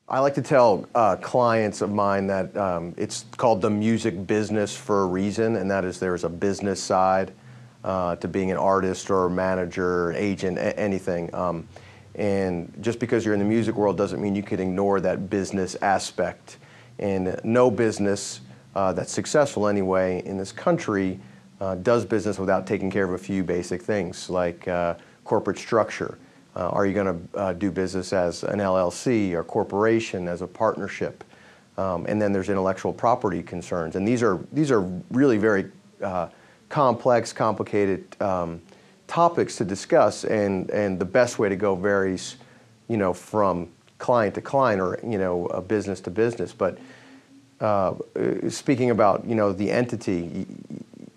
I like to tell clients of mine that it's called the music business for a reason, and that is there's a business side to being an artist or a manager, agent, anything. And just because you're in the music world doesn't mean you can ignore that business aspect. And no business that's successful anyway in this country does business without taking care of a few basic things like corporate structure. Are you going to do business as an LLC or corporation, as a partnership? And then there's intellectual property concerns. And these are really very complex, complicated topics to discuss. And the best way to go varies, from client to client or business to business. But speaking about the entity,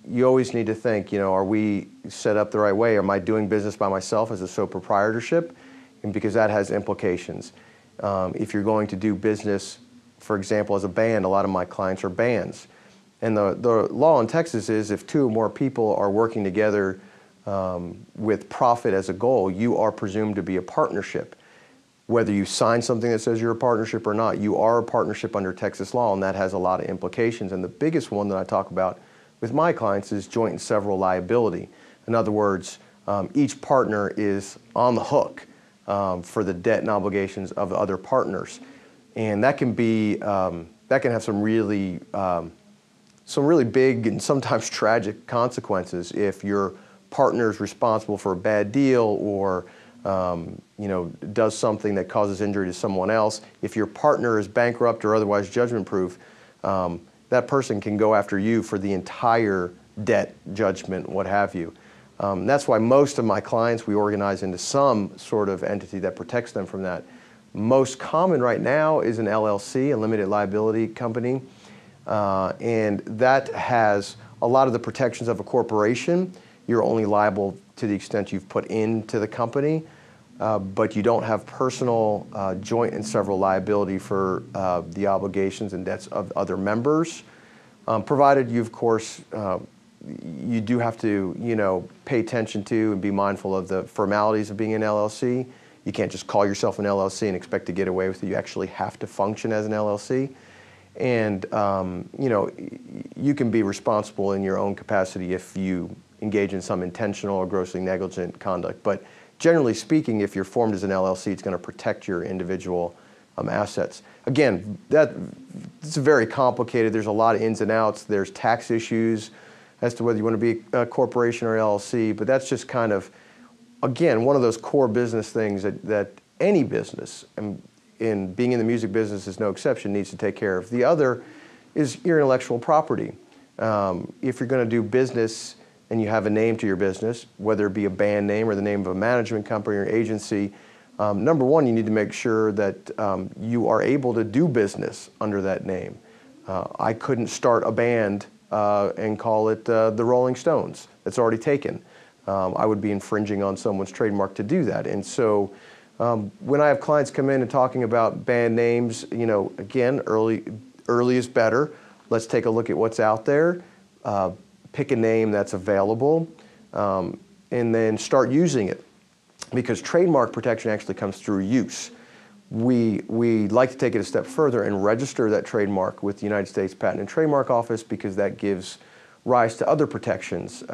you always need to think, are we set up the right way? Am I doing business by myself as a sole proprietorship? And because that has implications. If you're going to do business, for example, as a band, a lot of my clients are bands. And the law in Texas is if two or more people are working together with profit as a goal, you are presumed to be a partnership. Whether you sign something that says you're a partnership or not, you are a partnership under Texas law, and that has a lot of implications. And the biggest one that I talk about with my clients is joint and several liability. In other words, each partner is on the hook for the debt and obligations of other partners, and that can be that can have some really big and sometimes tragic consequences if your partner is responsible for a bad deal or does something that causes injury to someone else. If your partner is bankrupt or otherwise judgment-proof, that person can go after you for the entire debt, judgment, what have you. That's why most of my clients we organize into some sort of entity that protects them from that. Most common right now is an LLC, a limited liability company, and that has a lot of the protections of a corporation. You're only liable to the extent you've put into the company, but you don't have personal joint and several liability for the obligations and debts of other members, provided you, of course, you do have to, pay attention to and be mindful of the formalities of being an LLC. You can't just call yourself an LLC and expect to get away with it. You actually have to function as an LLC. And, you can be responsible in your own capacity if you engage in some intentional or grossly negligent conduct. But generally speaking, if you're formed as an LLC, it's going to protect your individual assets. Again, it's very complicated. There's a lot of ins and outs. There's tax issues as to whether you want to be a corporation or LLC, but that's just kind of, again, one of those core business things that any business, and in being in the music business is no exception, needs to take care of. The other is your intellectual property. If you're going to do business and you have a name to your business, whether it be a band name or the name of a management company or agency, number one, you need to make sure that you are able to do business under that name. I couldn't start a band and call it the Rolling Stones. It's already taken. I would be infringing on someone's trademark to do that. And so when I have clients come in and talking about band names, again, early is better. Let's take a look at what's out there. Pick a name that's available, and then start using it. Because trademark protection actually comes through use. We like to take it a step further and register that trademark with the United States Patent and Trademark Office because that gives rise to other protections.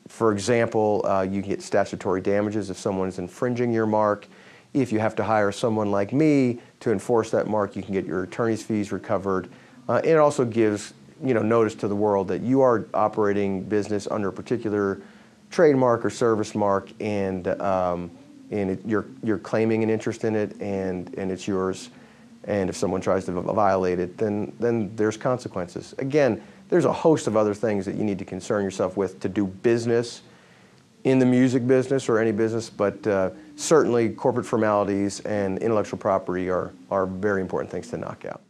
For example, you get statutory damages if someone is infringing your mark. If you have to hire someone like me to enforce that mark, you can get your attorney's fees recovered. It also gives notice to the world that you are operating business under a particular trademark or service mark, and you're claiming an interest in it, and it's yours. And if someone tries to violate it, then there's consequences. Again, there's a host of other things that you need to concern yourself with to do business in the music business or any business, but certainly corporate formalities and intellectual property are very important things to knock out.